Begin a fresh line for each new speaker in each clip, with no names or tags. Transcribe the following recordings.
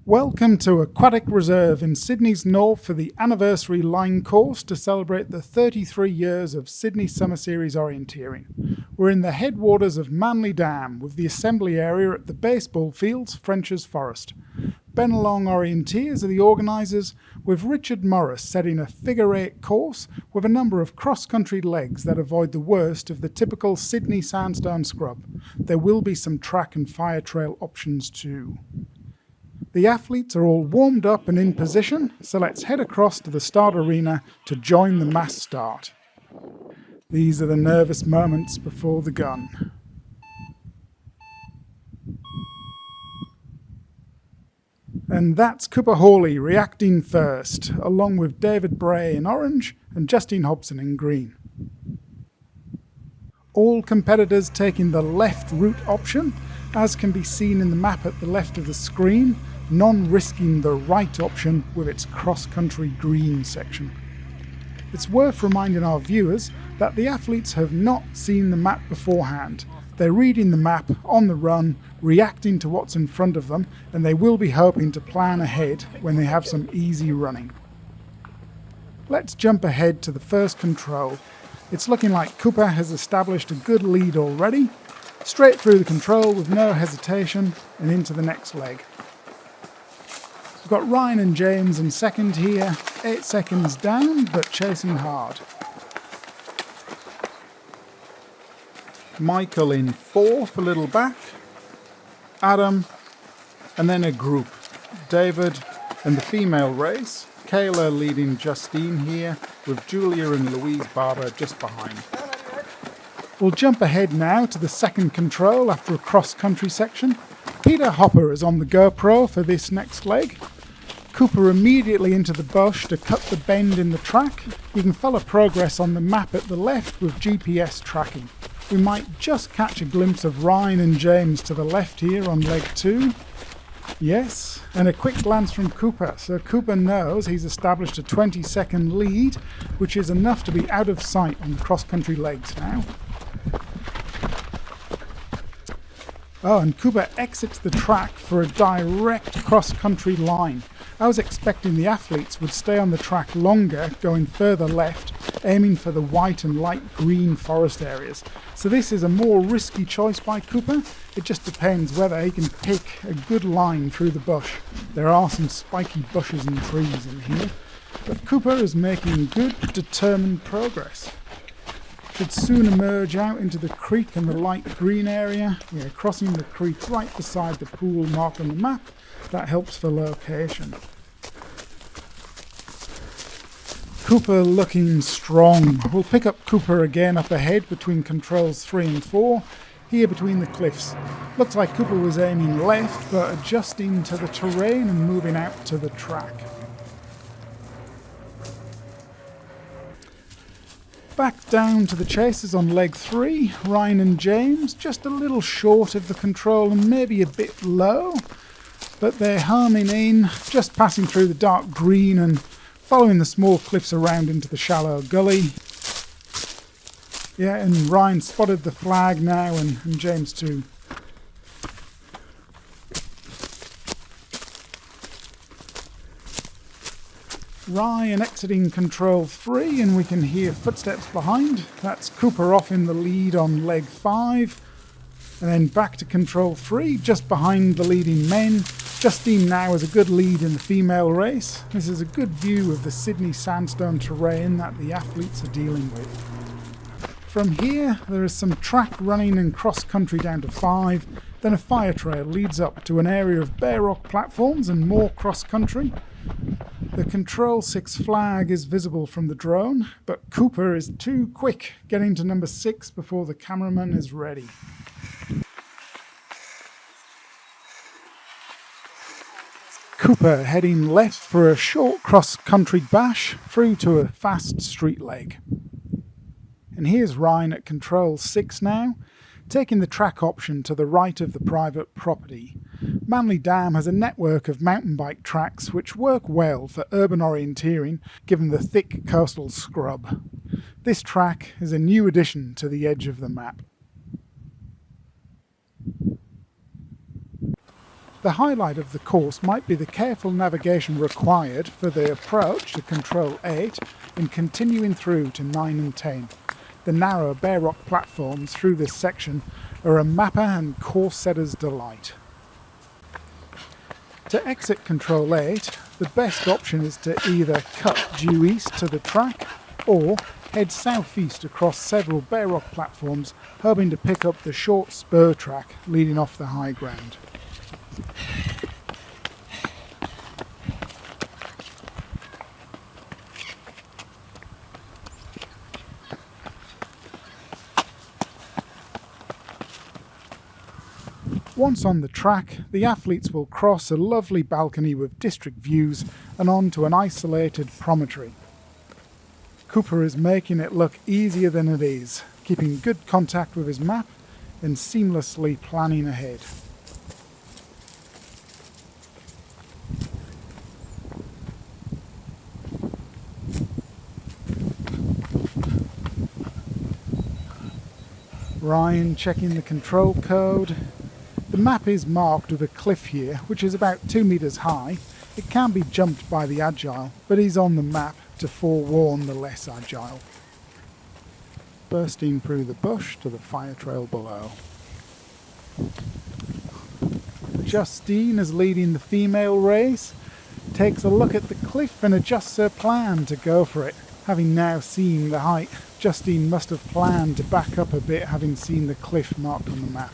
Welcome to Aquatic Reserve in Sydney's north for the anniversary line course to celebrate the 33 years of Sydney Summer Series Orienteering. We're in the headwaters of Manly Dam with the assembly area at the baseball fields, French's Forest. Bennelong Orienteers are the organisers, with Richard Morris setting a figure-8 course with a number of cross-country legs that avoid the worst of the typical Sydney sandstone scrub. There will be some track and fire trail options too. The athletes are all warmed up and in position, so let's head across to the start arena to join the mass start. These are the nervous moments before the gun. And that's Cooper Hawley reacting first, along with David Bray in orange and Justine Hobson in green. All competitors taking the left route option, as can be seen in the map at the left of the screen, none risking the right option with its cross-country green section. It's worth reminding our viewers that the athletes have not seen the map beforehand. They're reading the map on the run, reacting to what's in front of them, and they will be hoping to plan ahead when they have some easy running. Let's jump ahead to the first control. It's looking like Cooper has established a good lead already. Straight through the control with no hesitation and into the next leg. We've got Ryan and James in second here, 8 seconds down but chasing hard. Michael in fourth, a little back. Adam, and then a group. David and the female race. Kayla leading Justine here, with Julia and Louise Barber just behind. We'll jump ahead now to the second control after a cross-country section. Peter Hopper is on the GoPro for this next leg. Cooper immediately into the bush to cut the bend in the track. You can follow progress on the map at the left with GPS tracking. We might just catch a glimpse of Ryan and James to the left here on leg 2. Yes, and a quick glance from Cooper. So Cooper knows he's established a 20-second lead, which is enough to be out of sight on the cross-country legs now. Oh, and Cooper exits the track for a direct cross-country line. I was expecting the athletes would stay on the track longer, going further left, aiming for the white and light green forest areas. So this is a more risky choice by Cooper. It just depends whether he can pick a good line through the bush. There are some spiky bushes and trees in here. But Cooper is making good, determined progress. Should soon emerge out into the creek and the light green area. We're crossing the creek right beside the pool marked on the map. That helps for location. Cooper looking strong. We'll pick up Cooper again up ahead between controls 3 and 4, here between the cliffs. Looks like Cooper was aiming left, but adjusting to the terrain and moving out to the track. Back down to the chasers on leg 3, Ryan and James, just a little short of the control and maybe a bit low, but they're homing in, just passing through the dark green and following the small cliffs around into the shallow gully. Yeah, and Ryan spotted the flag now and James too. Ryan exiting control 3 and we can hear footsteps behind. That's Cooper off in the lead on leg 5. And then back to control 3, just behind the leading men. Justine now has a good lead in the female race. This is a good view of the Sydney sandstone terrain that the athletes are dealing with. From here, there is some track running and cross-country down to 5. Then a fire trail leads up to an area of bare rock platforms and more cross-country. The Control 6 flag is visible from the drone, but Cooper is too quick getting to number 6 before the cameraman is ready. Cooper heading left for a short cross-country bash through to a fast street leg. And here's Ryan at Control 6 now, taking the track option to the right of the private property. Manly Dam has a network of mountain bike tracks which work well for urban orienteering given the thick coastal scrub. This track is a new addition to the edge of the map. The highlight of the course might be the careful navigation required for the approach to Control 8 and continuing through to 9 and 10. The narrow bare rock platforms through this section are a mapper and course setter's delight. To exit Control 8, the best option is to either cut due east to the track or head southeast across several bare rock platforms, hoping to pick up the short spur track leading off the high ground. Once on the track, the athletes will cross a lovely balcony with district views and on to an isolated promontory. Cooper is making it look easier than it is, keeping good contact with his map and seamlessly planning ahead. Ryan checking the control code. The map is marked with a cliff here, which is about 2 meters high. It can be jumped by the agile, but he's on the map to forewarn the less agile. Bursting through the bush to the fire trail below. Justine is leading the female race, takes a look at the cliff and adjusts her plan to go for it. Having now seen the height, Justine must have planned to back up a bit, having seen the cliff marked on the map.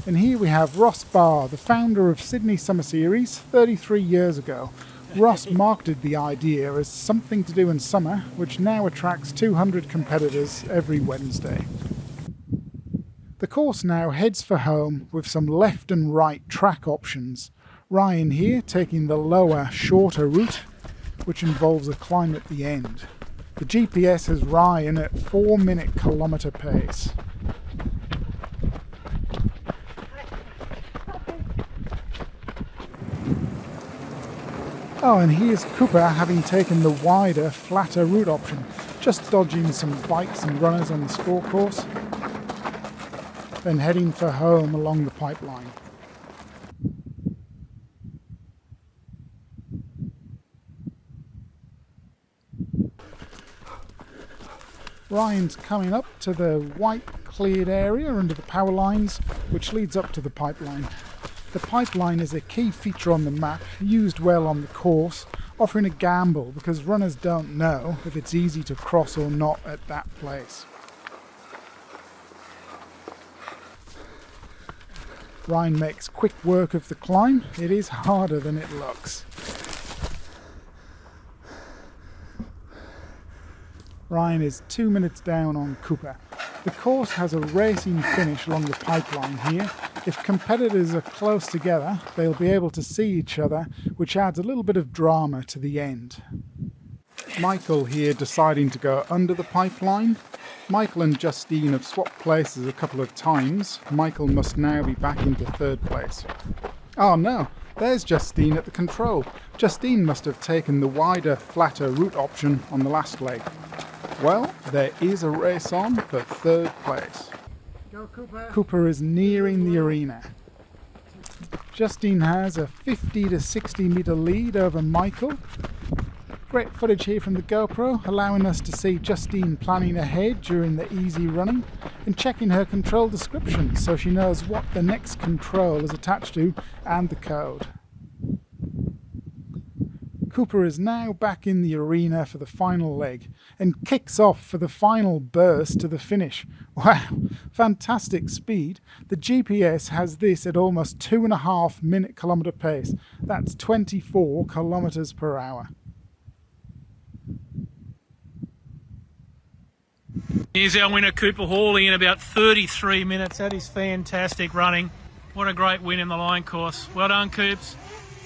And here we have Ross Barr, the founder of Sydney Summer Series 33 years ago. Ross marketed the idea as something to do in summer, which now attracts 200 competitors every Wednesday. The course now heads for home with some left and right track options. Ryan here taking the lower, shorter route, which involves a climb at the end. The GPS has Ryan at 4-minute kilometre pace. Oh, and here's Cooper having taken the wider, flatter route option, just dodging some bikes and runners on the score course, then heading for home along the pipeline. Ryan's coming up to the white cleared area under the power lines, which leads up to the pipeline. The pipeline is a key feature on the map, used well on the course, offering a gamble because runners don't know if it's easy to cross or not at that place. Ryan makes quick work of the climb. It is harder than it looks. Ryan is 2 minutes down on Cooper. The course has a racing finish along the pipeline here. If competitors are close together, they'll be able to see each other, which adds a little bit of drama to the end. Michael here deciding to go under the pipeline. Michael and Justine have swapped places a couple of times. Michael must now be back into third place. Oh no, there's Justine at the control. Justine must have taken the wider, flatter route option on the last leg. Well, there is a race on for third place.
Go, Cooper.
Cooper is nearing the arena. Justine has a 50 to 60 metre lead over Michael. Great footage here from the GoPro, allowing us to see Justine planning ahead during the easy running and checking her control description so she knows what the next control is attached to and the code. Cooper is now back in the arena for the final leg and kicks off for the final burst to the finish. Wow, fantastic speed. The GPS has this at almost 2.5 minute kilometre pace. That's 24 kilometres per hour.
Here's our winner, Cooper Hawley, in about 33 minutes. That is fantastic running. What a great win in the line course. Well done, Coops.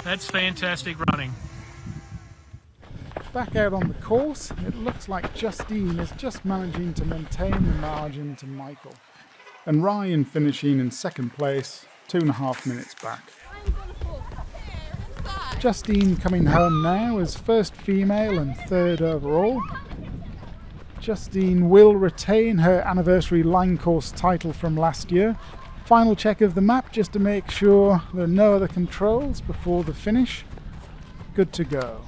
That's fantastic running.
Back out on the course, it looks like Justine is just managing to maintain the margin to Michael. And Ryan finishing in second place, 2.5 minutes back. Justine coming home now as first female and third overall. Justine will retain her anniversary line course title from last year, Final check of the map just to make sure there are no other controls before the finish. Good to go.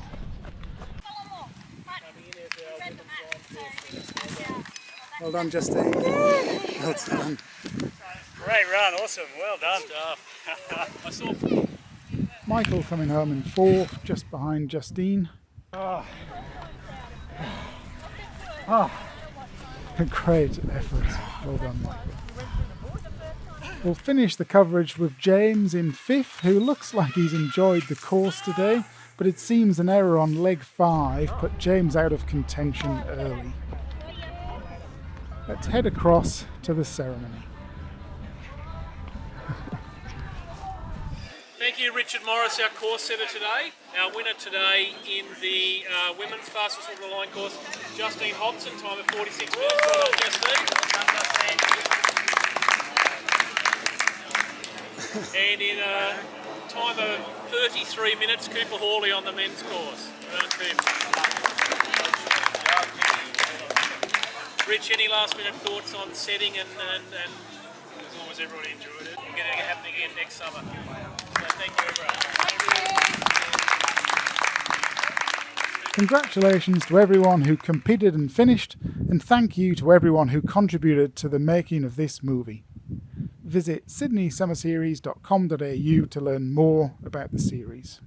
Well done, Justine. Well done.
Great run, awesome, well done. I saw
Michael coming home in fourth, just behind Justine. Great effort. Well done, Michael. We'll finish the coverage with James in fifth, who looks like he's enjoyed the course today, but it seems an error on leg 5 put James out of contention early. Let's head across to the ceremony.
Thank you, Richard Morris, our course setter today. Our winner today in the women's fastest water line course, Justine Hobson, time of 46 minutes. Well done, Justine. And in a time of 33 minutes, Cooper Hawley on the men's course. Well done, Cooper. Rich, any last minute thoughts on setting and as long as everybody enjoyed it? We're going to happen again next summer. So thank you, everyone.
Congratulations to everyone who competed and finished, and thank you to everyone who contributed to the making of this movie. Visit sydneysummerseries.com.au to learn more about the series.